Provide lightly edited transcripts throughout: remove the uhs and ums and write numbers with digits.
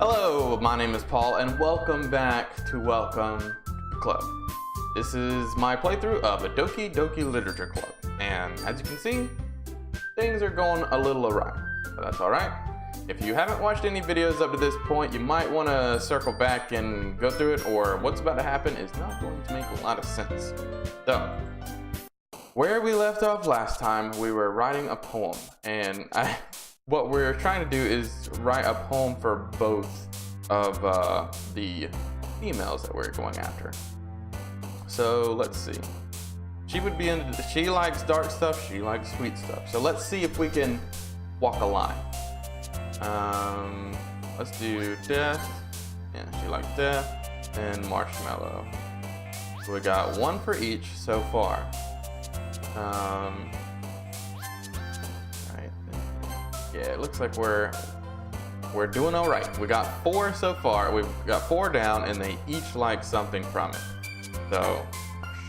Hello, my name is Paul, and welcome back to Welcome to the Club. This is my playthrough of a Doki Doki Literature Club, and as you can see, things are going a little awry, but that's alright. If you haven't watched any videos up to this point, you might want to circle back and go through it, or what's about to happen is not going to make a lot of sense. So, where we left off last time, we were writing a poem, and what we're trying to do is write a poem for both of the females that we're going after. So let's see. She likes dark stuff, she likes sweet stuff. So let's see if we can walk a line. Let's do death. Yeah, she likes death and marshmallow. So we got one for each so far. Yeah, it looks like we're doing all right. We got 4 so far. We've got 4 down, and they each like something from it. So,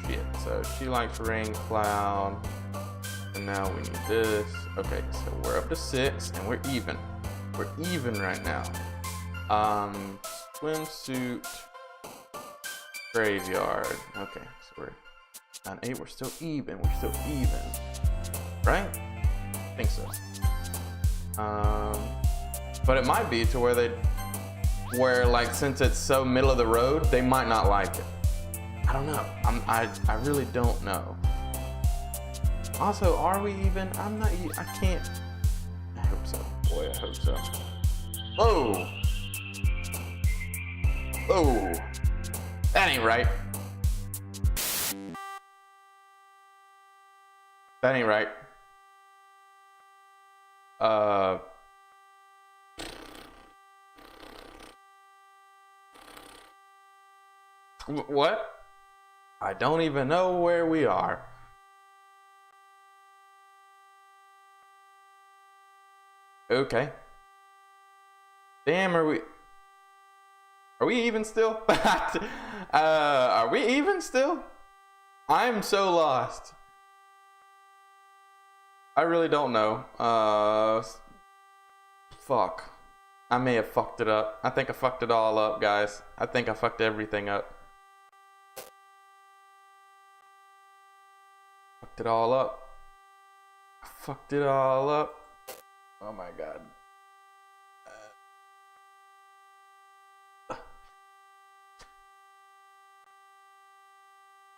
shit. So she likes rain cloud, and now we need this. Okay, so we're up to 6, and we're even. We're even right now. Swimsuit, graveyard. Okay, so we're on 8. We're still even. We're still even, right? I think so. But it might be to where like since it's so middle of the road, they might not like it. I don't know. I really don't know. Also, are we even? I can't. I hope so. Boy, I hope so. Whoa. Whoa. That ain't right. That ain't right. What? I don't even know where we are. Okay. Damn, are we even still? Are we even still? I'm so lost. I really don't know. Fuck. I may have fucked it up. I think I fucked it all up, guys. I think I fucked everything up. Fucked it all up. I fucked it all up. Oh my god.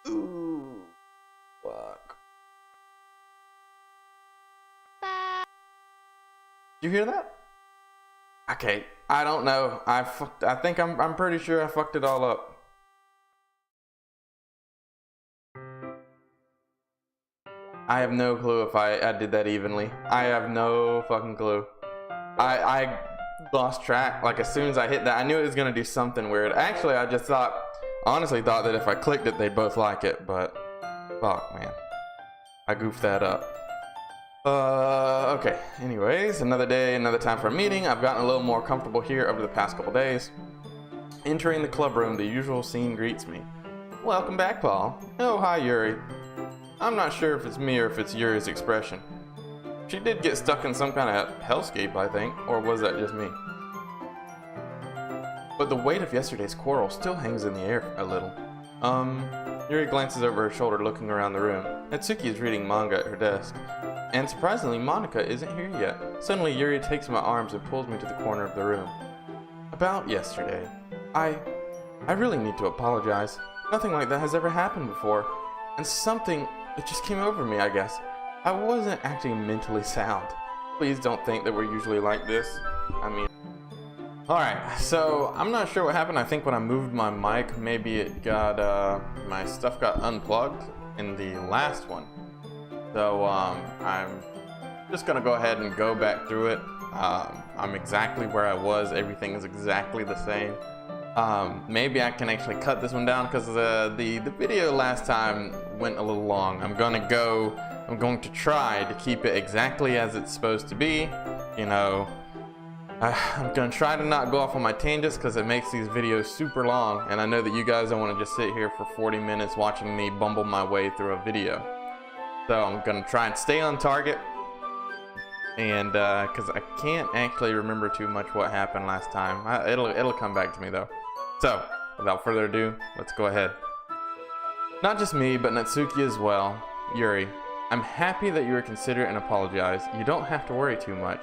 Ooh. Fuck. Did you hear that? Okay, I don't know. I think I'm pretty sure I fucked it all up. I have no clue if I did that evenly. I have no fucking clue. I lost track. Like as soon as I hit that, I knew it was gonna do something weird. Actually, I just honestly thought that if I clicked it, they'd both like it, but fuck, man. I goofed that up. Okay. Anyways, another day, another time for a meeting. I've gotten a little more comfortable here over the past couple days. Entering the club room, the usual scene greets me. Welcome back, Paul. Oh, hi, Yuri. I'm not sure if it's me or if it's Yuri's expression. She did get stuck in some kind of hellscape, I think, or was that just me? But the weight of yesterday's quarrel still hangs in the air a little. Yuri glances over her shoulder, looking around the room. Natsuki is reading manga at her desk. And surprisingly, Monica isn't here yet. Suddenly, Yuri takes my arms and pulls me to the corner of the room. About yesterday. I really need to apologize. Nothing like that has ever happened before. And something, it just came over me, I guess. I wasn't acting mentally sound. Please don't think that we're usually like this. I mean... Alright, so I'm not sure what happened. I think when I moved my mic, maybe it got, my stuff got unplugged in the last one. So, I'm just gonna go ahead and go back through it. I'm exactly where I was. Everything is exactly the same. Maybe I can actually cut this one down because the video last time went a little long. I'm going to try to keep it exactly as it's supposed to be. You know, I'm gonna try to not go off on my tangents because it makes these videos super long, and I know that you guys don't want to just sit here for 40 minutes watching me bumble my way through a video. So I'm gonna try and stay on target. and because I can't actually remember too much what happened last time. It'll come back to me though. So, without further ado, let's go ahead. Not just me, but Natsuki as well. Yuri, I'm happy that you were considerate and apologized. You don't have to worry too much.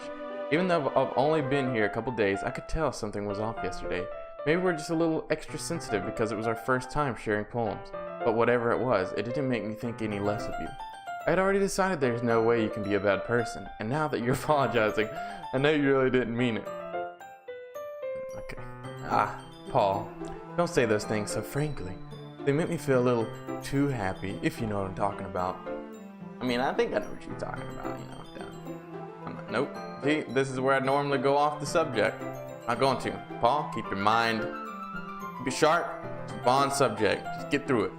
Even though I've only been here a couple days, I could tell something was off yesterday. Maybe we're just a little extra sensitive because it was our first time sharing poems. But whatever it was, it didn't make me think any less of you. I had already decided there's no way you can be a bad person, and now that you're apologizing, I know you really didn't mean it. Okay. Paul, don't say those things so frankly. They make me feel a little too happy, if you know what I'm talking about. I mean, I think I know what you're talking about, you know. Nope. See, this is where I normally go off the subject. I'm going to. Paul, keep your mind, be sharp, keep on subject, just get through it.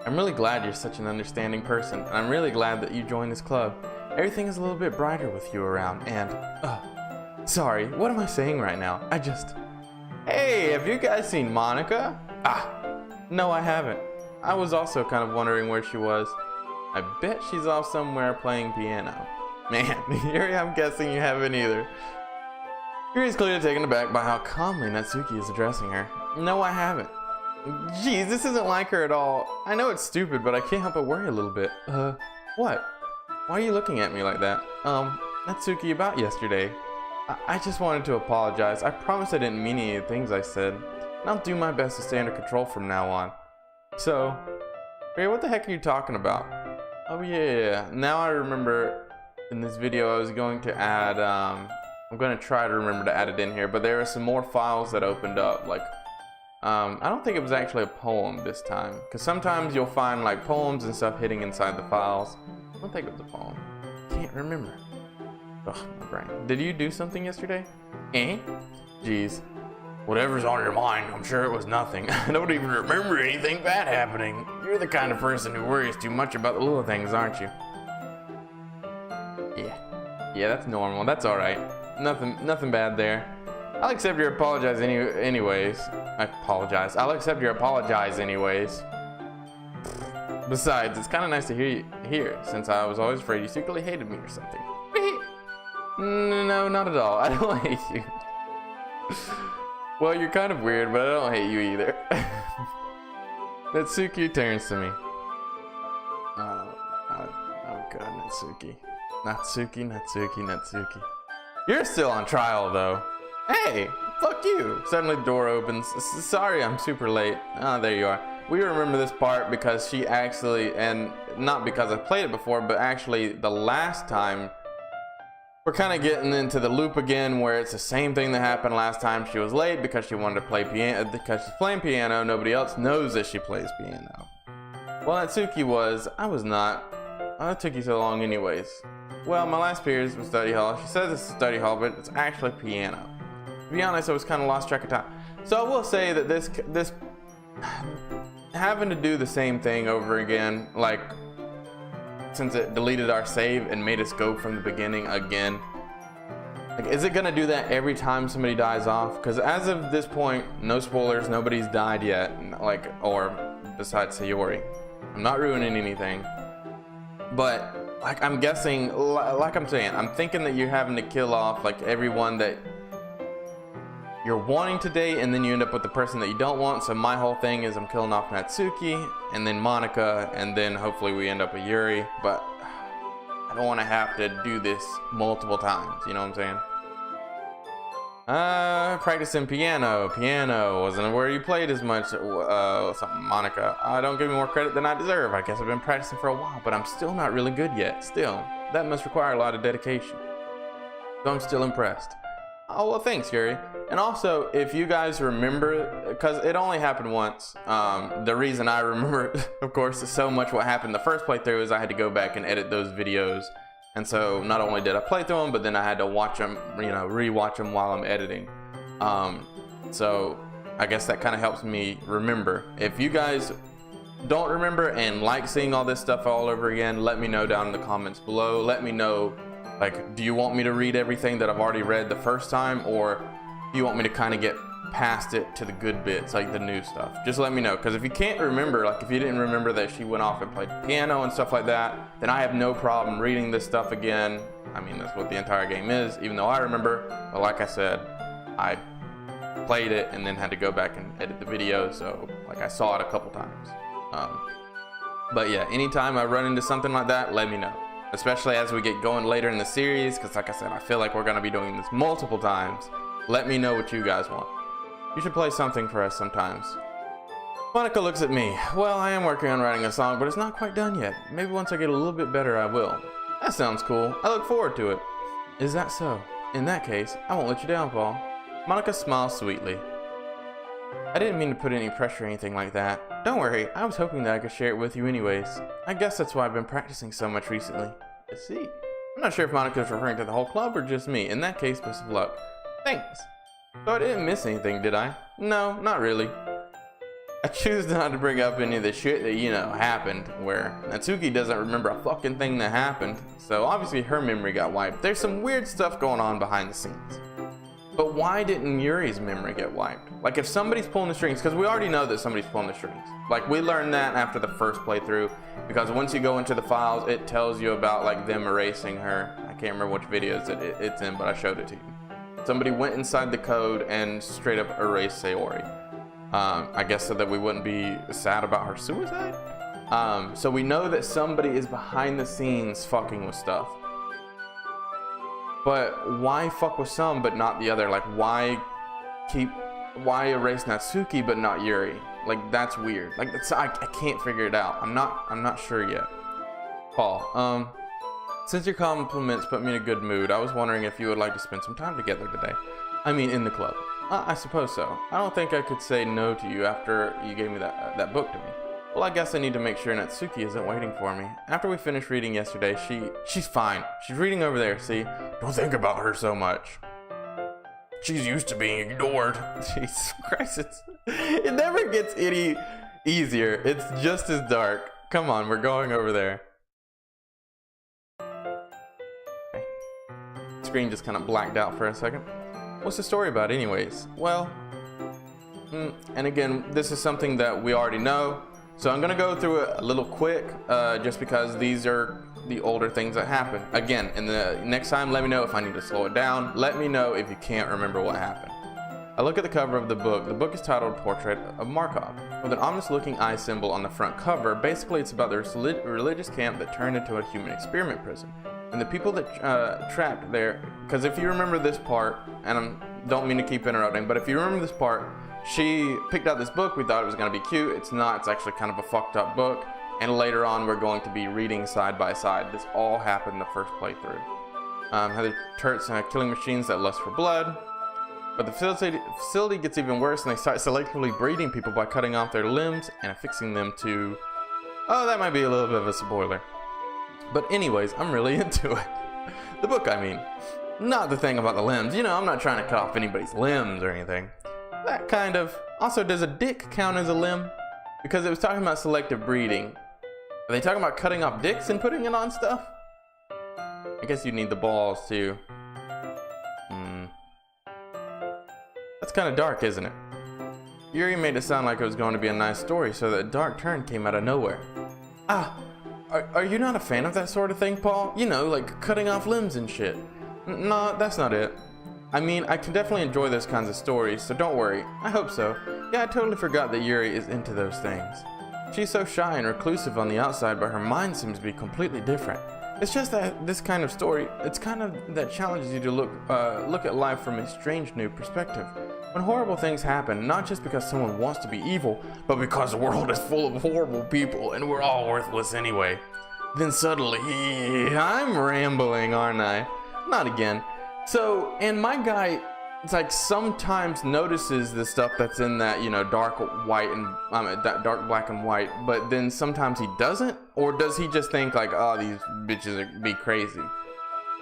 I'm really glad you're such an understanding person, and I'm really glad that you joined this club. Everything is a little bit brighter with you around, and, sorry, what am I saying right now? Hey, have you guys seen Monica? No, I haven't. I was also kind of wondering where she was. I bet she's off somewhere playing piano. Man, Yuri, I'm guessing you haven't either. Yuri's clearly taken aback by how calmly Natsuki is addressing her. No, I haven't. Geez, this isn't like her at all. I know it's stupid, but I can't help but worry a little bit. What? Why are you looking at me like that? Natsuki, about yesterday. I just wanted to apologize. I promise I didn't mean any of the things I said. And I'll do my best to stay under control from now on. So, Yuri, what the heck are you talking about? Oh yeah. Now I remember in this video I was going to add, I'm going to try to remember to add it in here, but there are some more files that opened up, like, I don't think it was actually a poem this time, because sometimes you'll find like poems and stuff hidden inside the files. I don't think it was a poem. Can't remember. Ugh, my brain. Did you do something yesterday? Jeez. Whatever's on your mind, I'm sure it was nothing. I don't even remember anything bad happening. You're the kind of person who worries too much about the little things, aren't you? Yeah, that's normal. That's alright. Nothing bad there. I'll accept your apologize anyways. I'll accept your apologize anyways. Besides, it's kind of nice to hear you here, since I was always afraid you secretly hated me or something. No, not at all. I don't hate you. Well, you're kind of weird, but I don't hate you either. Natsuki turns to me. Oh god, Natsuki. Natsuki. You're still on trial, though. Hey, fuck you. Suddenly the door opens. Sorry, I'm super late. There you are. We remember this part because she actually, and not because I played it before, but actually the last time, we're kind of getting into the loop again where it's the same thing that happened last time. She was late because she wanted to play piano, because she's playing piano. Nobody else knows that she plays piano. Well, Natsuki was. I was not. It took you so long anyways. Well, my last period was study hall. She says it's study hall, but it's actually piano. To be honest, I was kind of lost track of time. So I will say that this having to do the same thing over again, like, since it deleted our save and made us go from the beginning again, like, is it gonna do that every time somebody dies off? Because as of this point, no spoilers, nobody's died yet, like, or besides Sayori. I'm not ruining anything, but like, I'm guessing, like I'm saying, I'm thinking that you're having to kill off like everyone that you're wanting today, and then you end up with the person that you don't want. So my whole thing is I'm killing off Natsuki, and then Monica, and then hopefully we end up with Yuri. But I don't want to have to do this multiple times, you know what I'm saying? Practicing piano wasn't where you played as much. Something, Monica. Don't give me more credit than I deserve. I guess I've been practicing for a while, but I'm still not really good yet. Still, that must require a lot of dedication. So I'm still impressed. Oh, well, thanks, Yuri. And also, if you guys remember, because it only happened once, the reason I remember, of course, so much what happened the first playthrough is I had to go back and edit those videos. And so not only did I play through them, but then I had to watch them, you know, re-watch them while I'm editing. So I guess that kind of helps me remember. If you guys don't remember and like seeing all this stuff all over again, let me know down in the comments below. Let me know, like, do you want me to read everything that I've already read the first time, or do you want me to kind of get past it to the good bits, like the new stuff. Just let me know, because if you can't remember, like if you didn't remember that she went off and played piano and stuff like that, then I have no problem reading this stuff again. I mean, that's what the entire game is, even though I remember. But like I said, I played it and then had to go back and edit the video, so like I saw it a couple times. But yeah, anytime I run into something like that, let me know. Especially as we get going later in the series, because like I said, I feel like we're going to be doing this multiple times. Let me know what you guys want. You should play something for us sometimes. Monica looks at me. Well, I am working on writing a song, but it's not quite done yet. Maybe once I get a little bit better, I will. That sounds cool. I look forward to it. Is that so? In that case, I won't let you down, Paul. Monica smiles sweetly. I didn't mean to put any pressure or anything like that. Don't worry, I was hoping that I could share it with you anyways. I guess that's why I've been practicing so much recently. I see. I'm not sure if Monica's referring to the whole club or just me. In that case, best of luck. Thanks. So I didn't miss anything, did I? No, not really. I choose not to bring up any of the shit that, you know, happened, where Natsuki doesn't remember a fucking thing that happened, so obviously her memory got wiped. There's some weird stuff going on behind the scenes. But why didn't Yuri's memory get wiped? Like, if somebody's pulling the strings, because we already know that somebody's pulling the strings. Like, we learned that after the first playthrough, because once you go into the files, it tells you about, like, them erasing her. I can't remember which videos it's in, but I showed it to you. Somebody went inside the code and straight up erased Sayori. I guess so that we wouldn't be sad about her suicide? So we know that somebody is behind the scenes fucking with stuff. But why fuck with some but not the other? Like, why erase Natsuki but not Yuri? Like, that's weird. Like, I can't figure it out. I'm not sure yet. Paul, since your compliments put me in a good mood, I was wondering if you would like to spend some time together today. I mean, in the club. I suppose so. I don't think I could say no to you after you gave me that book to me. Well, I guess I need to make sure Natsuki isn't waiting for me. After we finished reading yesterday, she's fine. She's reading over there, see? Don't think about her so much. She's used to being ignored. Jesus Christ, it never gets any easier. It's just as dark. Come on, we're going over there. Okay. Screen just kind of blacked out for a second. What's the story about anyways? Well, and again, this is something that we already know. So I'm gonna go through it a little quick, just because these are the older things that happened. Again, in the next time, let me know if I need to slow it down. Let me know if you can't remember what happened. I look at the cover of the book. The book is titled Portrait of Markov, with an ominous looking eye symbol on the front cover. Basically, it's about the religious camp that turned into a human experiment prison. And the people that trapped there, because if you remember this part, and I don't mean to keep interrupting, but if you remember this part, she picked out this book. We thought it was going to be cute. It's not. It's actually kind of a fucked up book. And later on, we're going to be reading side by side. This all happened in the first playthrough. How the turrets killing machines that lust for blood. But the facility gets even worse, and they start selectively breeding people by cutting off their limbs and affixing them to... Oh, that might be a little bit of a spoiler. But anyways, I'm really into it. The book, I mean. Not the thing about the limbs. You know, I'm not trying to cut off anybody's limbs or anything. That kind of... Also, does a dick count as a limb? Because it was talking about selective breeding. Are they talking about cutting off dicks and putting it on stuff? I guess you need the balls too. That's kind of dark, isn't it? Yuri made it sound like it was going to be a nice story, so that dark turn came out of nowhere. Ah, are you not a fan of that sort of thing, Paul? You know, like cutting off limbs and shit. No, that's not it. I mean, I can definitely enjoy those kinds of stories, so don't worry. I hope so. Yeah, I totally forgot that Yuri is into those things. She's so shy and reclusive on the outside, but her mind seems to be completely different. It's just that this kind of story, it's kind of that challenges you to look at life from a strange new perspective. When horrible things happen, not just because someone wants to be evil, but because the world is full of horrible people and we're all worthless anyway. Then suddenly, I'm rambling, aren't I? Not again. So, and my guy, it's like sometimes notices the stuff that's in that, you know, dark white and that dark black and white, but then sometimes he doesn't, or does he just think like, oh, these bitches are be crazy?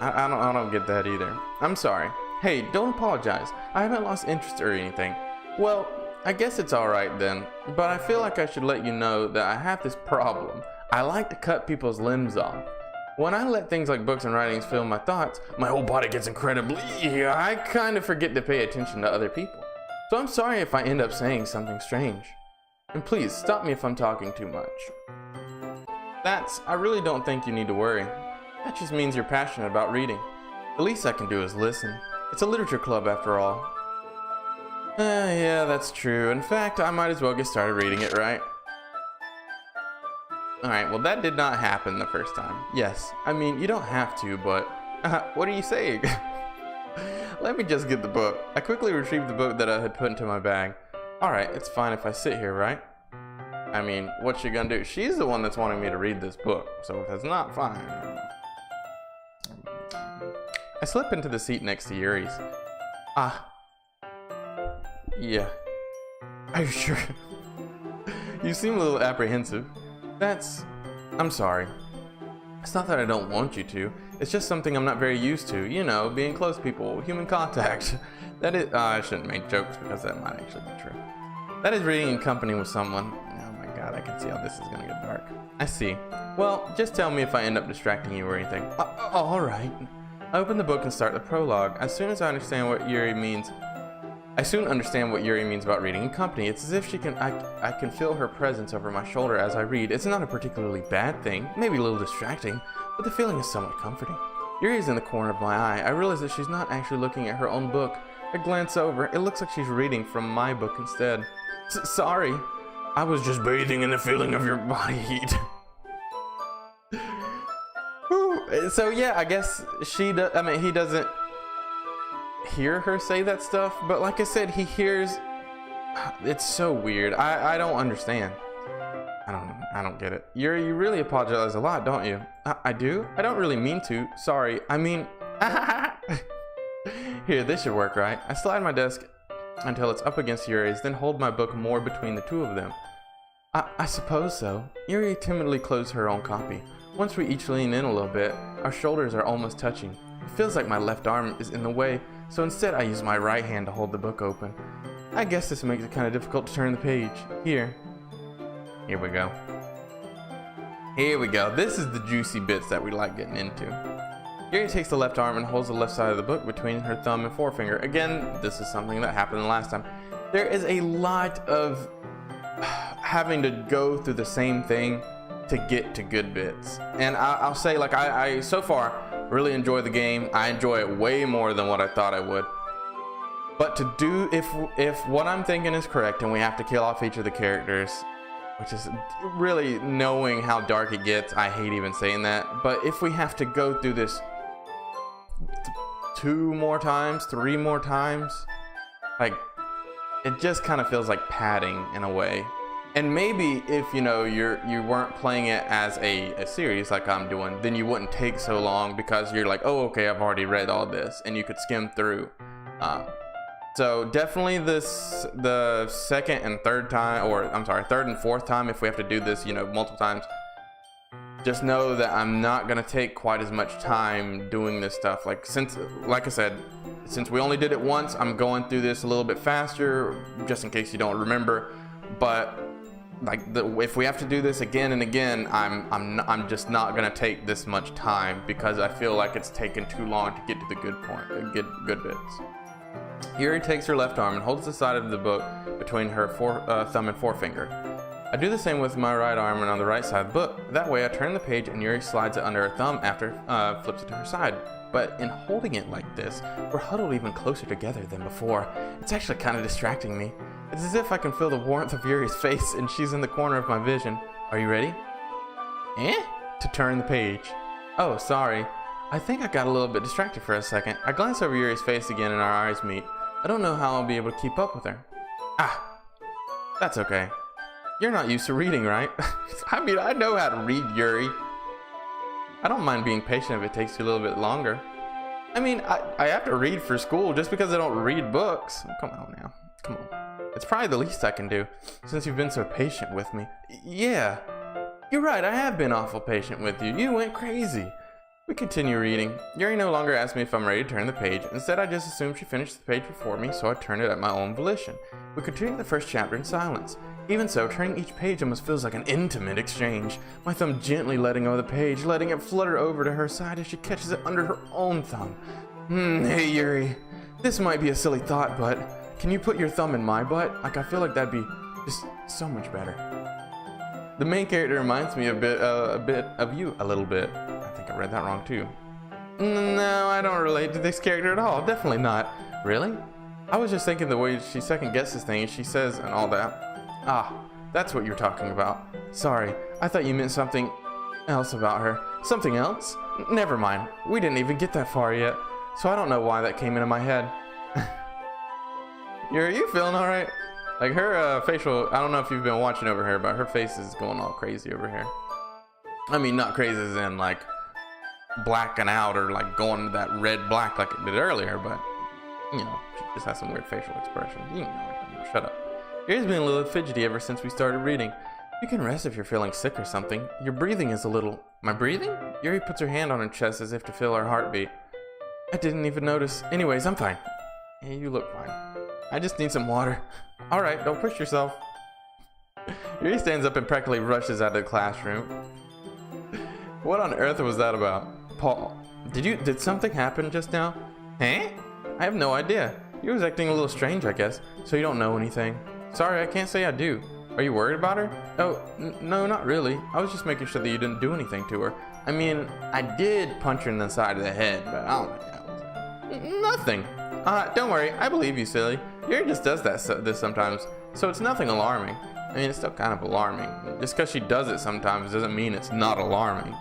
I don't get that either. I'm sorry. Hey, don't apologize. I haven't lost interest or anything. Well, I guess it's all right then, but I feel like I should let you know that I have this problem. I like to cut people's limbs off. When I let things like books and writings fill my thoughts, my whole body gets incredibly... I kind of forget to pay attention to other people. so I'm sorry if I end up saying something strange. And please, stop me if I'm talking too much. I really don't think you need to worry. That just means you're passionate about reading. The least I can do is listen. It's a literature club after all. Yeah, that's true. In fact, I might as well get started reading it, right? Alright, well that did not happen the first time. Yes, I mean, you don't have to, but... what are you saying? Let me just get the book. I quickly retrieved the book that I had put into my bag. Alright, it's fine if I sit here, right? I mean, what's she gonna do? She's the one that's wanting me to read this book, so if it's not fine... I slip into the seat next to Yuri's. Yeah. Are you sure? You seem a little apprehensive. I'm sorry. It's not that I don't want you to. It's just something I'm not very used to. You know, being close people, human contact. That is, I shouldn't make jokes because that might actually be true. That is reading in company with someone. Oh my god, I can see how this is gonna get dark. I see. Well, just tell me if I end up distracting you or anything. Alright. I open the book and start the prologue. I soon understand what Yuri means about reading in company. It's as if I can feel her presence over my shoulder as I read. It's not a particularly bad thing, maybe a little distracting, but the feeling is somewhat comforting. Yuri is in the corner of my eye. I realize that she's not actually looking at her own book. I glance over. It looks like she's reading from my book instead. Sorry. I was just bathing in the feeling of your body heat. So yeah, I guess he doesn't hear her say that stuff, but like I said, he hears. It's so weird. I don't understand. I don't get it. Yuri, you really apologize a lot, don't you? I do? I don't really mean to. Sorry. I mean, here, this should work, right? I slide my desk until it's up against Yuri's, then hold my book more between the two of them. I suppose so. Yuri timidly closed her own copy. Once we each lean in a little bit, our shoulders are almost touching. It feels like my left arm is in the way, so instead I use my right hand to hold the book open. I guess this makes it kind of difficult to turn the page. Here we go. Here we go. This is the juicy bits that we like getting into. Yuri takes the left arm and holds the left side of the book between her thumb and forefinger. Again, this is something that happened the last time. There is a lot of having to go through the same thing to get to good bits. And I'll say, like, I so far really enjoy the game. I enjoy it way more than what I thought I would. But to do, if what I'm thinking is correct and we have to kill off each of the characters, which is really knowing how dark it gets, I hate even saying that, but if we have to go through this 2 more times, 3 more times, like, it just kind of feels like padding in a way. And maybe if you weren't playing it as a series like I'm doing, then you wouldn't take so long because you're like, oh, okay, I've already read all this, and you could skim through. So definitely the second and third time, or I'm sorry, third and fourth time, if we have to do this, multiple times, just know that I'm not gonna take quite as much time doing this stuff. Like I said, since we only did it once, I'm going through this a little bit faster, just in case you don't remember. But if we have to do this again and again, I'm just not gonna take this much time because I feel like it's taken too long to get to the good point, good bits. Yuri takes her left arm and holds the side of the book between her thumb and forefinger. I do the same with my right arm and on the right side of the book. That way I turn the page and Yuri slides it under her thumb after flips it to her side. But in holding it like this, we're huddled even closer together than before. It's actually kind of distracting me. It's as if I can feel the warmth of Yuri's face and she's in the corner of my vision. Are you ready? To turn the page. Oh, sorry. I think I got a little bit distracted for a second. I glance over Yuri's face again and our eyes meet. I don't know how I'll be able to keep up with her. That's okay. You're not used to reading, right? I mean, I know how to read, Yuri. I don't mind being patient if it takes you a little bit longer. I mean, I have to read for school just because I don't read books. Come on now. Come on. It's probably the least I can do since you've been so patient with me. Yeah. You're right, I have been awful patient with you. You went crazy. We continue reading. Yuri no longer asks me if I'm ready to turn the page. Instead, I just assumed she finished the page before me, so I turned it at my own volition. We continue the first chapter in silence. Even so, turning each page almost feels like an intimate exchange. My thumb gently letting go of the page, letting it flutter over to her side as she catches it under her own thumb. Hey Yuri, this might be a silly thought, but can you put your thumb in my butt? Like, I feel like that'd be just so much better. The main character reminds me a bit of you, a little bit. I think I read that wrong too. No, I don't relate to this character at all. Definitely not. Really? I was just thinking the way she second guesses things, she says and all that. Ah, that's what you're talking about. Sorry, I thought you meant something else about her. Something else? Never mind. We didn't even get that far yet, so I don't know why that came into my head. Are you feeling all right? Like her facial, I don't know if you've been watching over here, but her face is going all crazy over here. I mean, not crazy as in like blacking out or like going to that red black like it did earlier, but you know, she just has some weird facial expressions. You know, shut up. Yuri's been a little fidgety ever since we started reading. You can rest if you're feeling sick or something. Your breathing is a little... My breathing? Yuri puts her hand on her chest as if to feel her heartbeat. I didn't even notice. Anyways, I'm fine. Hey, you look fine. I just need some water. Alright, don't push yourself. Yuri stands up and practically rushes out of the classroom. What on earth was that about? Paul, did something happen just now? Huh? I have no idea. You was acting a little strange, I guess, so you don't know anything. Sorry, I can't say I do. Are you worried about her? Oh, no, not really. I was just making sure that you didn't do anything to her. I mean, I did punch her in the side of the head, but I don't know what that was. Nothing. Don't worry, I believe you, silly. Yuri just does this sometimes, so it's nothing alarming. I mean, it's still kind of alarming. Just because she does it sometimes doesn't mean it's not alarming.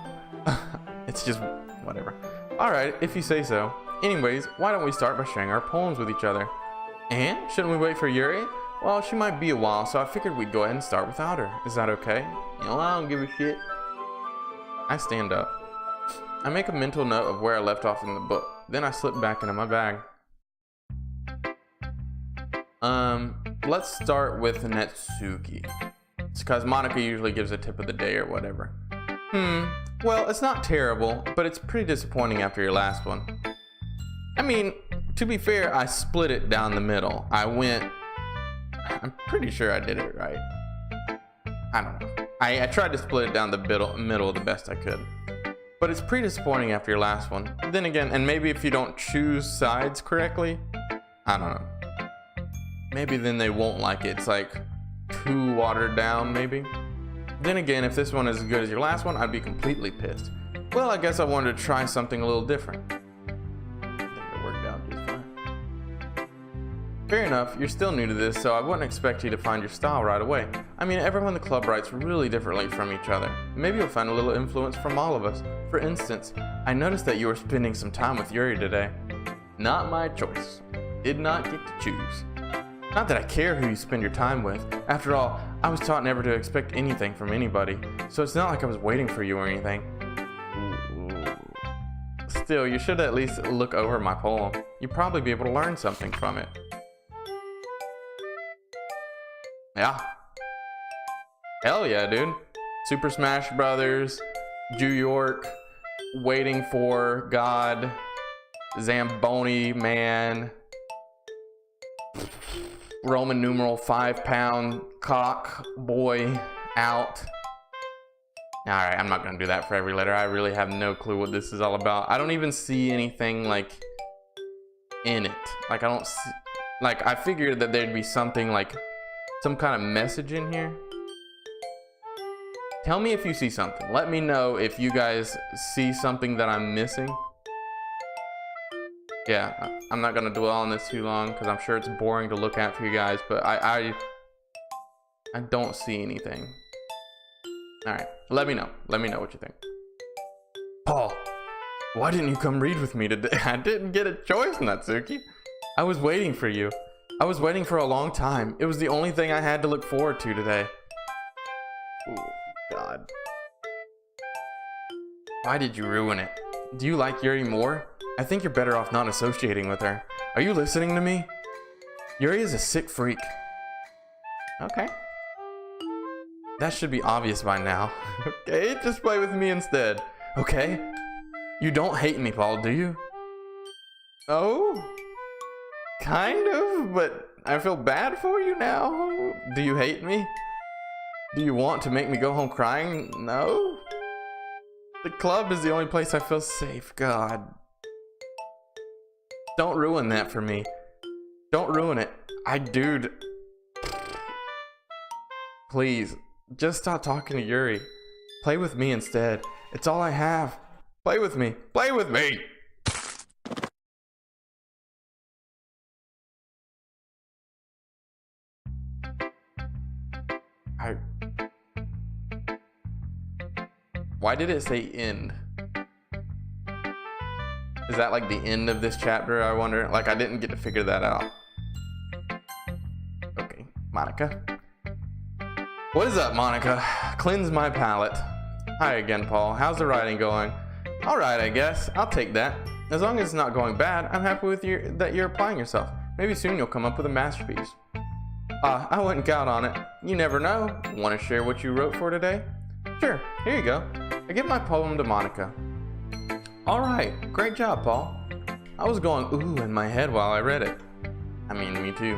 It's just whatever. Alright, if you say so. Anyways, why don't we start by sharing our poems with each other? And shouldn't we wait for Yuri? Well, she might be a while, so I figured we'd go ahead and start without her. Is that okay? You know, I don't give a shit. I stand up. I make a mental note of where I left off in the book. Then I slip back into my bag. Let's start with Natsuki. It's because Monica usually gives a tip of the day or whatever. Well, it's not terrible, but it's pretty disappointing after your last one. I mean, to be fair, I split it down the middle. I'm pretty sure I did it right. I don't know. I tried to split it down the middle the best I could. But it's pretty disappointing after your last one. Then again, and maybe if you don't choose sides correctly, I don't know. Maybe then they won't like it. It's like too watered down, maybe. Then again, if this one is as good as your last one, I'd be completely pissed. Well, I guess I wanted to try something a little different. I think it worked out just fine. Fair enough, you're still new to this, so I wouldn't expect you to find your style right away. I mean, everyone in the club writes really differently from each other. Maybe you'll find a little influence from all of us. For instance, I noticed that you were spending some time with Yuri today. Not my choice. Did not get to choose. Not that I care who you spend your time with. After all, I was taught never to expect anything from anybody, so it's not like I was waiting for you or anything. Still, you should at least look over my poem. You'd probably be able to learn something from it. Yeah. Hell yeah, dude. Super Smash Brothers, New York, Waiting for God, Zamboni Man, Roman numeral 5-pound cock boy out. Alright, I'm not gonna do that for every letter. I really have no clue what this is all about. I don't even see anything like in it. Like I don't see, like I figured that there'd be something like some kind of message in here. Tell me if you see something. Let me know if you guys see something that I'm missing. Yeah, I'm not gonna dwell on this too long because I'm sure it's boring to look at for you guys, but I don't see anything. Alright, let me know. Let me know what you think. Paul, why didn't you come read with me today? I didn't get a choice, Natsuki. I was waiting for you. I was waiting for a long time. It was the only thing I had to look forward to today. Oh, God. Why did you ruin it? Do you like Yuri more? I think you're better off not associating with her. Are you listening to me? Yuri is a sick freak. Okay. That should be obvious by now. Okay, just play with me instead. Okay? You don't hate me, Paul, do you? Oh? Kind of, but I feel bad for you now. Do you hate me? Do you want to make me go home crying? No? The club is the only place I feel safe. God. Don't ruin that for me. Don't ruin it. Dude. Please, just stop talking to Yuri. Play with me instead. It's all I have. Play with me. Play with me! Why did it say end? Is that like the end of this chapter, I wonder? Like, I didn't get to figure that out. Okay, Monica. What is up, Monica? Cleanse my palate. Hi again, Paul. How's the writing going? Alright, I guess. I'll take that. As long as it's not going bad, I'm happy with that you're applying yourself. Maybe soon you'll come up with a masterpiece. I wouldn't count on it. You never know. Want to share what you wrote for today? Sure, here you go. I give my poem to Monica. Alright, great job, Paul. I was going ooh in my head while I read it. I mean, me too.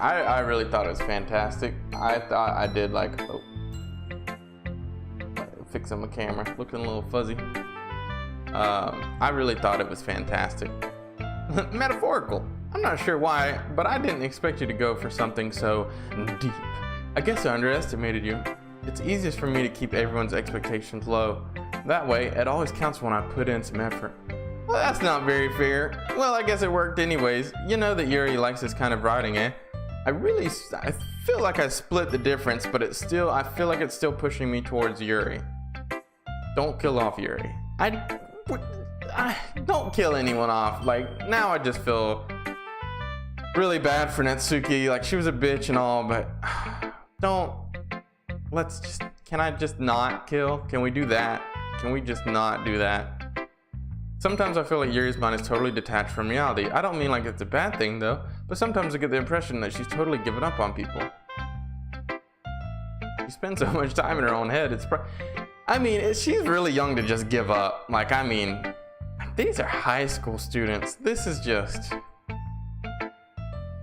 I really thought it was fantastic. I thought I did like, oh, fixing my camera, looking a little fuzzy. I really thought it was fantastic. Metaphorical. I'm not sure why, but I didn't expect you to go for something so deep. I guess I underestimated you. It's easiest for me to keep everyone's expectations low. That way, it always counts when I put in some effort. Well, that's not very fair. Well, I guess it worked anyways. You know that Yuri likes this kind of writing, eh? I feel like I split the difference, but I feel like it's still pushing me towards Yuri. Don't kill off Yuri. Don't kill anyone off. Like, now I just feel really bad for Natsuki. Like, she was a bitch and all, but can I just not kill? Can we do that? Can we just not do that? Sometimes I feel like Yuri's mind is totally detached from reality. I don't mean like it's a bad thing though, but sometimes I get the impression that she's totally given up on people. She spends so much time in her own head. She's really young to just give up. Like, I mean, these are high school students. This is just...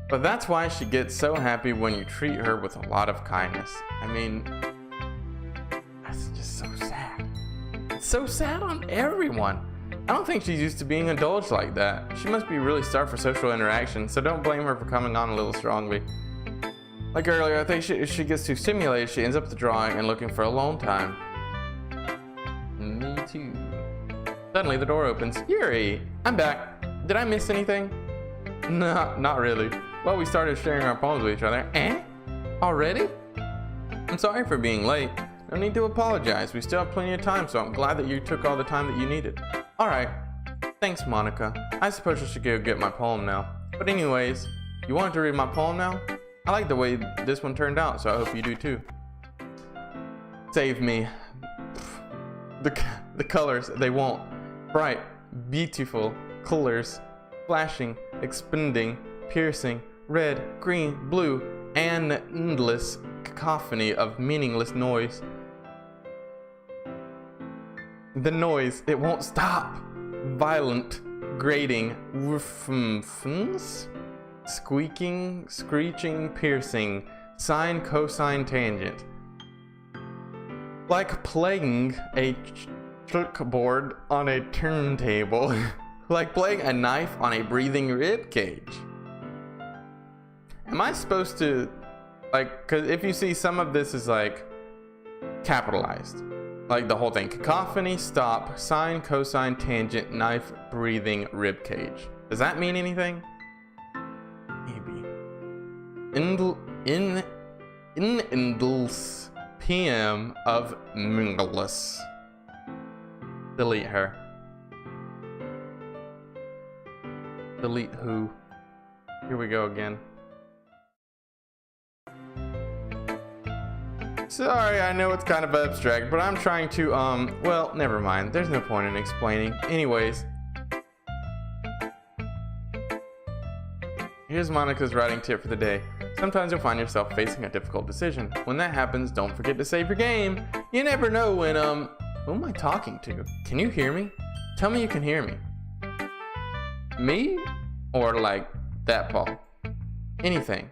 But that's why she gets so happy when you treat her with a lot of kindness. I mean, that's just so sad. It's so sad on everyone. I don't think she's used to being indulged like that. She must be really starved for social interaction, so don't blame her for coming on a little strongly. Like earlier, I think if she gets too stimulated, she ends up withdrawing and looking for alone time. Me too. Suddenly the door opens. Yuri, I'm back. Did I miss anything? No, not really. Well, we started sharing our poems with each other. Eh? Already? I'm sorry for being late. No need to apologize. We still have plenty of time, so I'm glad that you took all the time that you needed. Alright. Thanks, Monica. I suppose I should go get my poem now. But anyways, you wanted to read my poem now? I like the way this one turned out, so I hope you do too. Save me. The colors, they won't. Bright, beautiful colors. Flashing, expanding, piercing, red, green, blue, and endless cacophony of meaningless noise. The noise, it won't stop. Violent, grating, woof-ums, squeaking, screeching, piercing, sine, cosine, tangent. Like playing a chalkboard on a turntable. Like playing a knife on a breathing rib cage. Am I supposed to, like, cause if you see some of this is like capitalized. Like the whole thing. Cacophony, stop, sine, cosine, tangent, knife, breathing, rib cage. Does that mean anything? Maybe. Indles PM of Mingles. Delete her. Delete who? Here we go again. Sorry, I know it's kind of abstract, but I'm trying to, well, never mind. There's no point in explaining. Anyways. Here's Monica's writing tip for the day. Sometimes you'll find yourself facing a difficult decision. When that happens, don't forget to save your game. You never know when, who am I talking to? Can you hear me? Tell me you can hear me. Me? Or like that Paul? Anything.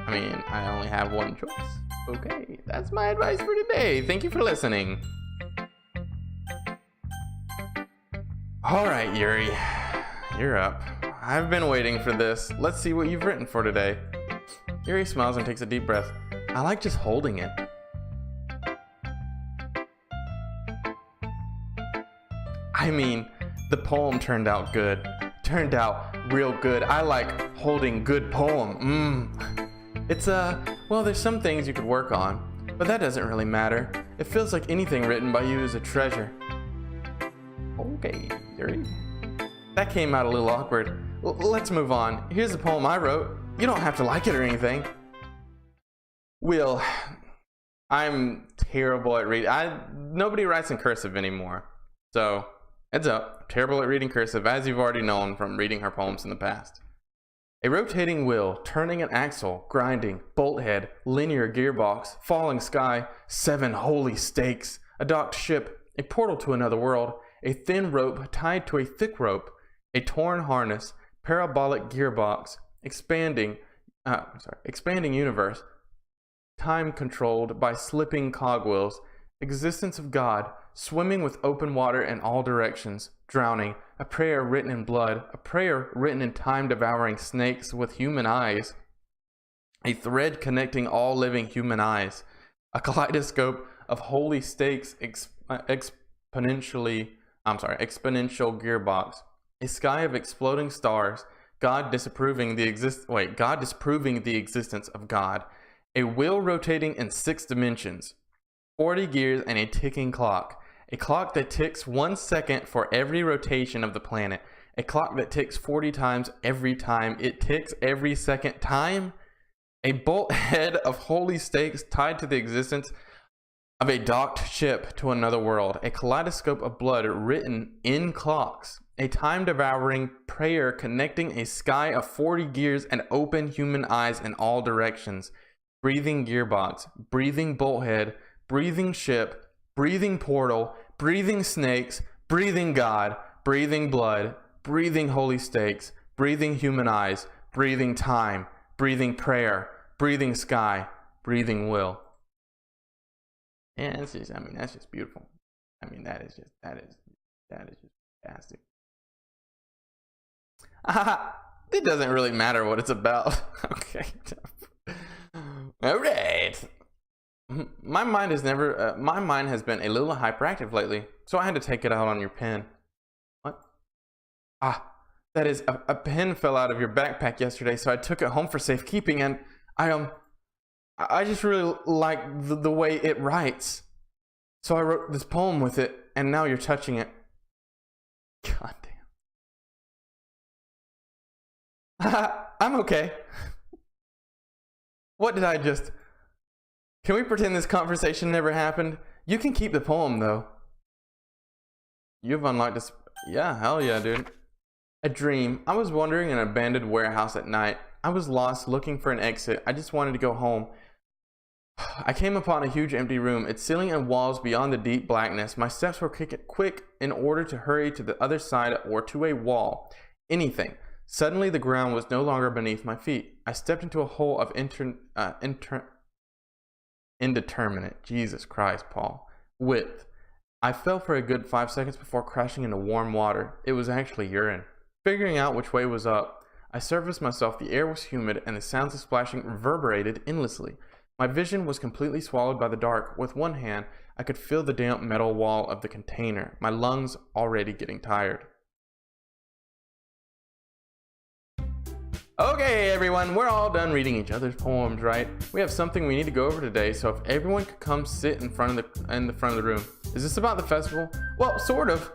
I mean, I only have one choice. Okay, that's my advice for today. Thank you for listening. Alright, Yuri. you're up. I've been waiting for this. Let's see what you've written for today. Yuri smiles and takes a deep breath. I like just holding it. I mean, the poem turned out good. Turned out real good. I like holding good poem. It's well, there's some things you could work on, but that doesn't really matter. It feels like anything written by you is a treasure. Okay, Yuri. That came out a little awkward. Let's move on. Here's the poem I wrote. You don't have to like it or anything. Will, I'm terrible at reading. Nobody writes in cursive anymore. So, heads up, terrible at reading cursive, as you've already known from reading her poems in the past. A rotating wheel, turning an axle, grinding, bolt head, linear gearbox, falling sky, 7 holy stakes, a docked ship, a portal to another world, a thin rope tied to a thick rope, a torn harness, parabolic gearbox, expanding universe, time controlled by slipping cogwheels, existence of God, swimming with open water in all directions, drowning, a prayer written in blood, a prayer written in time-devouring snakes with human eyes, a thread connecting all living human eyes, a kaleidoscope of holy stakes, exponential gearbox, a sky of exploding stars, God disproving the existence of God, a wheel rotating in 6 dimensions, 40 gears and a ticking clock, a clock that ticks 1 second for every rotation of the planet, a clock that ticks 40 times every time it ticks every second time, a bolt head of holy stakes tied to the existence of a docked ship to another world, a kaleidoscope of blood written in clocks, a time-devouring prayer connecting a sky of 40 gears and open human eyes in all directions, breathing gearbox, breathing bolt head, breathing ship, breathing portal, breathing snakes, breathing God, breathing blood, breathing holy stakes, breathing human eyes, breathing time, breathing prayer, breathing sky, breathing will. And it's just, that's just beautiful. That is just fantastic. It doesn't really matter what it's about. Okay. All right. My mind has been a little hyperactive lately, so I had to take it out on your pen. What? That is, a pen fell out of your backpack yesterday, so I took it home for safekeeping, and I just really like the way it writes. So I wrote this poem with it, and now you're touching it. God damn. I'm okay. What did I just... Can we pretend this conversation never happened? You can keep the poem, though. You've unlocked this... Yeah, hell yeah, dude. A dream. I was wandering in an abandoned warehouse at night. I was lost, looking for an exit. I just wanted to go home. I came upon a huge empty room, its ceiling and walls beyond the deep blackness. My steps were quick in order to hurry to the other side or to a wall. Anything. Suddenly the ground was no longer beneath my feet. I stepped into a hole of indeterminate, Jesus Christ, Paul, width. I fell for a good 5 seconds before crashing into warm water. It was actually urine. Figuring out which way was up, I surfaced myself. The air was humid and the sounds of splashing reverberated endlessly. My vision was completely swallowed by the dark. With one hand, I could feel the damp metal wall of the container, my lungs already getting tired. Okay, everyone, we're all done reading each other's poems, right? We have something we need to go over today, so if everyone could come sit in the front of the room. Is this about the festival? Well, sort of.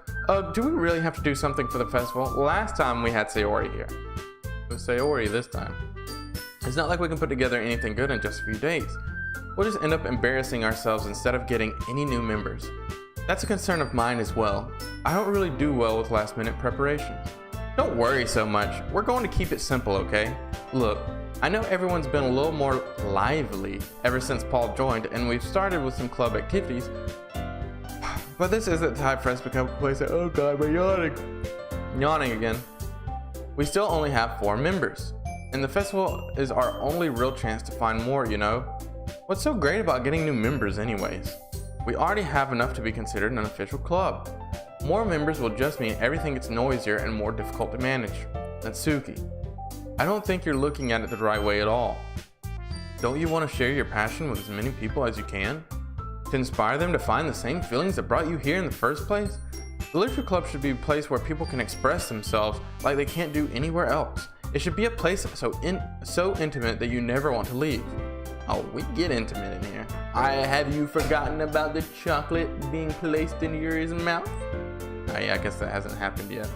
Do we really have to do something for the festival? Last time we had Sayori here. So Sayori this time. It's not like we can put together anything good in just a few days. We'll just end up embarrassing ourselves instead of getting any new members. That's a concern of mine as well. I don't really do well with last-minute preparations. Don't worry so much. We're going to keep it simple, okay? Look, I know everyone's been a little more lively ever since Paul joined, and we've started with some club activities. But this isn't time for us to become complacent. Oh god, we're yawning. Yawning again. We still only have 4 members. And the festival is our only real chance to find more, you know? What's so great about getting new members anyways? We already have enough to be considered an official club. More members will just mean everything gets noisier and more difficult to manage. Natsuki, I don't think you're looking at it the right way at all. Don't you want to share your passion with as many people as you can? To inspire them to find the same feelings that brought you here in the first place? The Literature Club should be a place where people can express themselves like they can't do anywhere else. It should be a place so intimate that you never want to leave. Oh, we get intimate in here. Have you forgotten about the chocolate being placed in Yuri's mouth? Oh yeah, I guess that hasn't happened yet.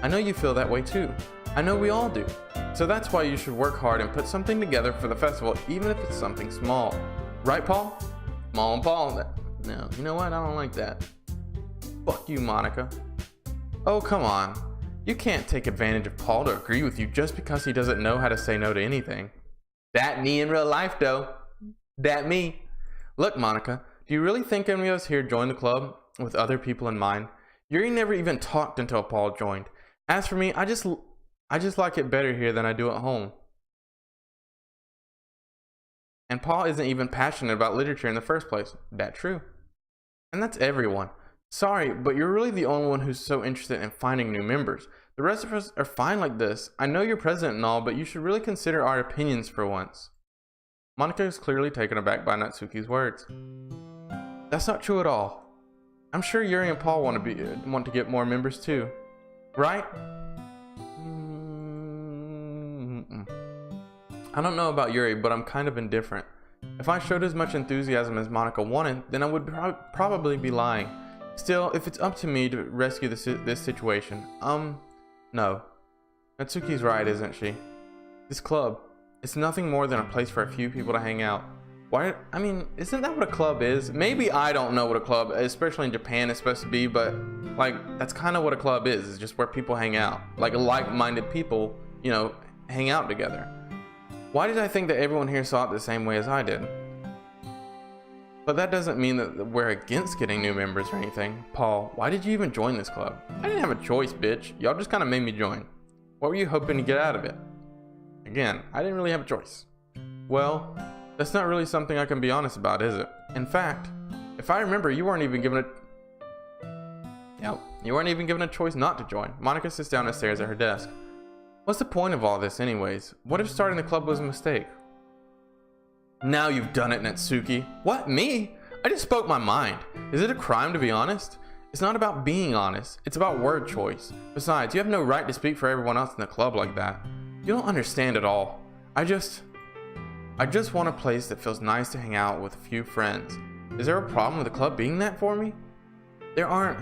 I know you feel that way too. I know we all do. So that's why you should work hard and put something together for the festival, even if it's something small. Right, Paul? Small and Paul. No, you know what? I don't like that. Fuck you, Monica. Oh, come on. You can't take advantage of Paul to agree with you just because he doesn't know how to say no to anything. That me in real life, though. That me. Look, Monica, do you really think any of us here joined the club with other people in mind? Yuri never even talked until Paul joined. As for me, I just like it better here than I do at home. And Paul isn't even passionate about literature in the first place. That true. And that's everyone. Sorry, but you're really the only one who's so interested in finding new members. The rest of us are fine like this. I know you're president and all, but you should really consider our opinions for once. Monica is clearly taken aback by Natsuki's words. That's not true at all. I'm sure Yuri and Paul want to get more members too. Right? I don't know about Yuri, but I'm kind of indifferent. If I showed as much enthusiasm as Monica wanted, then I would probably be lying. Still, if it's up to me to rescue this situation, no. Natsuki's right, isn't she? This club, it's nothing more than a place for a few people to hang out. Why? I mean, isn't that what a club is? Maybe I don't know what a club, especially in Japan, is supposed to be, but like, that's kind of what a club is. It's just where people hang out. Like like-minded people, you know, hang out together. Why did I think that everyone here saw it the same way as I did? But that doesn't mean that we're against getting new members or anything. Paul, why did you even join this club? I didn't have a choice, bitch. Y'all just kind of made me join. What were you hoping to get out of it? Again, I didn't really have a choice. Well, that's not really something I can be honest about, is it? In fact, if I remember, you weren't even given a choice not to join. Monica sits down and stares at her desk. What's the point of all this anyways? What if starting the club was a mistake? Now you've done it, Natsuki. What, me? I just spoke my mind. Is it a crime to be honest? It's not about being honest. It's about word choice. Besides, you have no right to speak for everyone else in the club like that. You don't understand at all. I just want a place that feels nice to hang out with a few friends. Is there a problem with the club being that for me? There aren't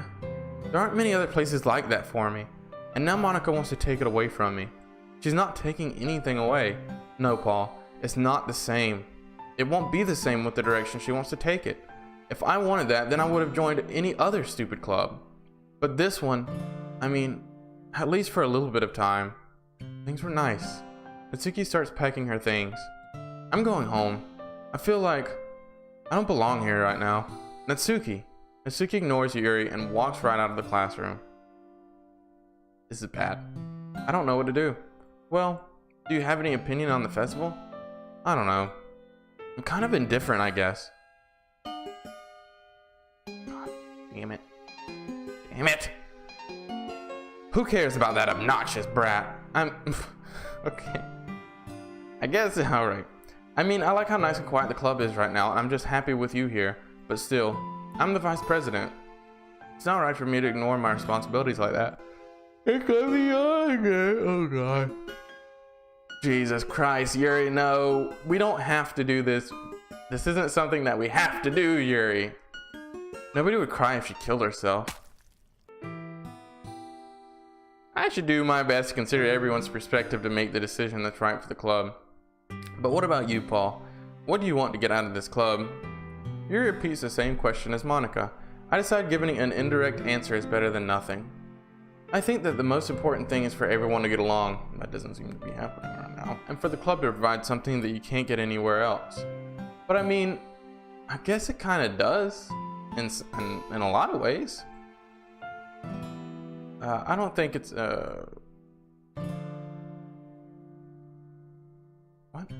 many other places like that for me. And now Monica wants to take it away from me. She's not taking anything away. No, Paul, it's not the same. It won't be the same with the direction she wants to take it. If I wanted that, then I would have joined any other stupid club. But this one, I mean, at least for a little bit of time, things were nice. Natsuki starts packing her things. I'm going home. I feel like I don't belong here right now. Natsuki. Natsuki ignores Yuri and walks right out of the classroom. This is bad. I don't know what to do. Well, do you have any opinion on the festival? I don't know. I'm kind of indifferent, I guess. God damn it. Damn it! Who cares about that obnoxious brat? Okay. I guess, alright. I mean, I like how nice and quiet the club is right now, and I'm just happy with you here. But still, I'm the vice president. It's not right for me to ignore my responsibilities like that. It could be on again. Oh god. Jesus Christ, Yuri, no. We don't have to do this. This isn't something that we have to do, Yuri. Nobody would cry if she killed herself. I should do my best to consider everyone's perspective to make the decision that's right for the club. But what about you, Paul? What do you want to get out of this club? Yuri repeats the same question as Monica. I decide giving an indirect answer is better than nothing. I think that the most important thing is for everyone to get along. That doesn't seem to be happening right now. And for the club to provide something that you can't get anywhere else. But I mean, I guess it kind of does. In a lot of ways. I don't think it's... What?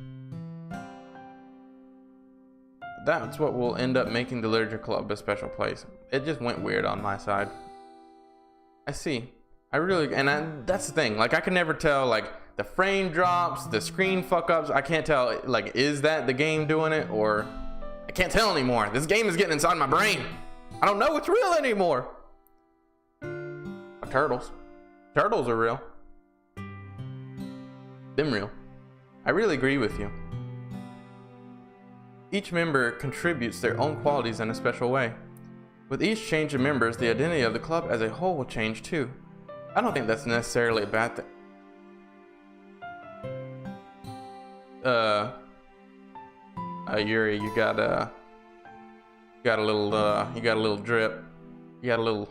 That's what will end up making the literature club a special place. It just went weird on my side. I see. That's the thing. Like, I can never tell, like, the frame drops, the screen fuck ups. I can't tell, like, is that the game doing it, or I can't tell anymore. This game is getting inside my brain. I don't know what's real anymore. Turtles. Turtles are real. Them real. I really agree with you. Each member contributes their own qualities in a special way. With each change of members, the identity of the club as a whole will change too. I don't think that's necessarily a bad thing. Yuri, you got a little drip. You got a little.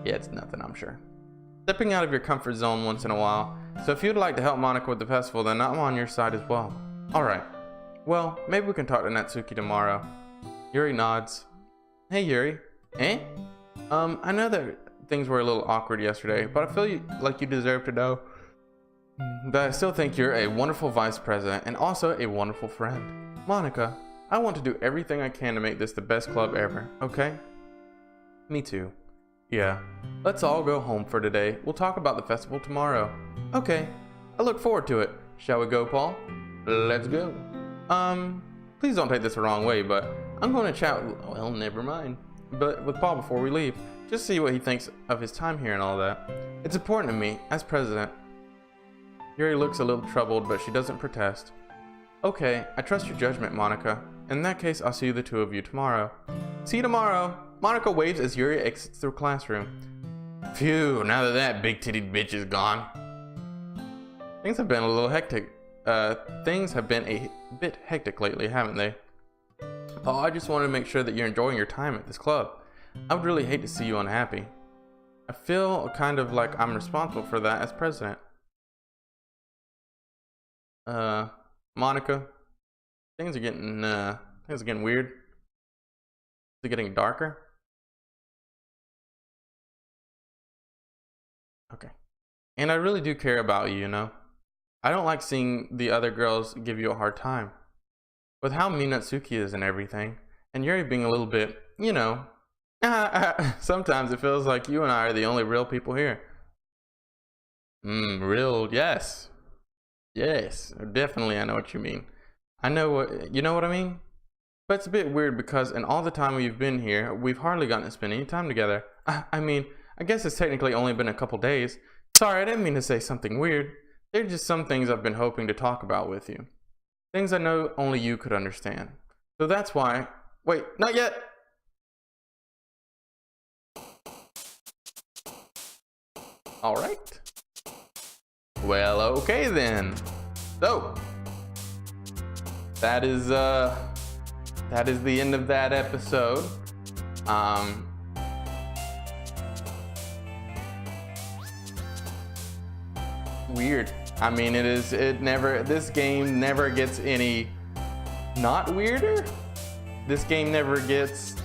Yeah, it's nothing, I'm sure. Stepping out of your comfort zone once in a while. So if you'd like to help Monica with the festival, then I'm on your side as well. Alright. Well, maybe we can talk to Natsuki tomorrow. Yuri nods. Hey Yuri. Eh? I know that things were a little awkward yesterday, but I feel like you deserve to know that I still think you're a wonderful vice president and also a wonderful friend. Monica, I want to do everything I can to make this the best club ever, okay? Me too. Yeah, let's all go home for today. We'll talk about the festival tomorrow. Okay, I look forward to it. Shall we go, Paul? Let's go. Please don't take this the wrong way, but I'm going to chat, well, never mind, but with Paul before we leave. Just see what he thinks of his time here and all that. It's important to me, as president. Yuri looks a little troubled, but she doesn't protest. Okay, I trust your judgment, Monica. In that case, I'll see the two of you tomorrow. See you tomorrow. Monica waves as Yuri exits the classroom. Phew, now that big-titted bitch is gone. Things have been a little hectic. Things have been a bit hectic lately, haven't they? Paul, I just want to make sure that you're enjoying your time at this club. I would really hate to see you unhappy. I feel kind of like I'm responsible for that as president. Monica, things are getting weird. Is it getting darker? Okay. And I really do care about you, you know? I don't like seeing the other girls give you a hard time. With how mean Natsuki is and everything, and Yuri being a little bit, you know, sometimes it feels like you and I are the only real people here. Real, yes. Yes, definitely I know what you mean. You know what I mean? But it's a bit weird because in all the time we've been here, we've hardly gotten to spend any time together. I mean, I guess it's technically only been a couple days. Sorry, I didn't mean to say something weird. They're just some things I've been hoping to talk about with you. Things I know only you could understand. So that's why... Wait, not yet! Alright. Well, okay then. So, that is the end of that episode. Weird. I mean, this game never gets any not weirder. This game never gets,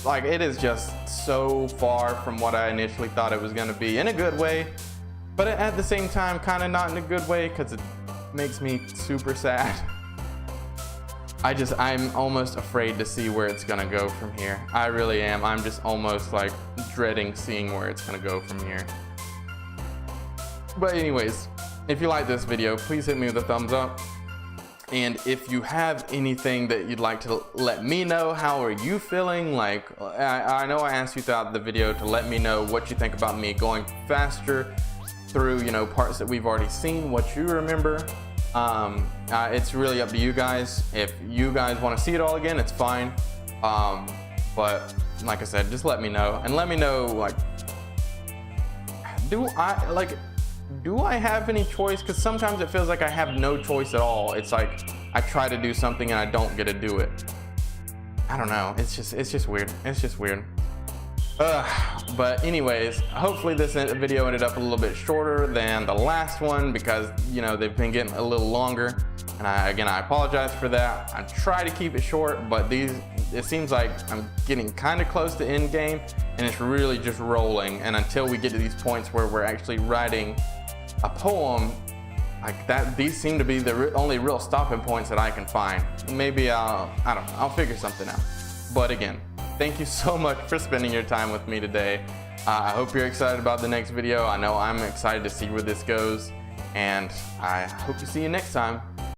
like, it is just so far from what I initially thought it was going to be, in a good way, but at the same time kind of not in a good way, because it makes me super sad. I'm almost afraid to see where it's gonna go from here. I really am. I'm just almost like dreading seeing where it's gonna go from here. But anyways, if you like this video, please hit me with a thumbs up. And if you have anything that you'd like to let me know, how are you feeling? Like, I know I asked you throughout the video to let me know what you think about me going faster through, you know, parts that we've already seen, what you remember. It's really up to you guys. If you guys want to see it all again, it's fine. But like I said, just let me know, and let me know, like, do I have any choice? Because sometimes it feels like I have no choice at all. It's like I try to do something and I don't get to do it. I don't know. It's just weird. It's just weird. But anyways, hopefully this video ended up a little bit shorter than the last one, because, you know, they've been getting a little longer, and I apologize for that. I try to keep it short, but it seems like I'm getting kind of close to end game, and it's really just rolling. And until we get to these points where we're actually writing a poem like that, these seem to be the only real stopping points that I can find. Maybe I don't know, I'll figure something out. But again, thank you so much for spending your time with me today. I hope you're excited about the next video. I know I'm excited to see where this goes, and I hope to see you next time.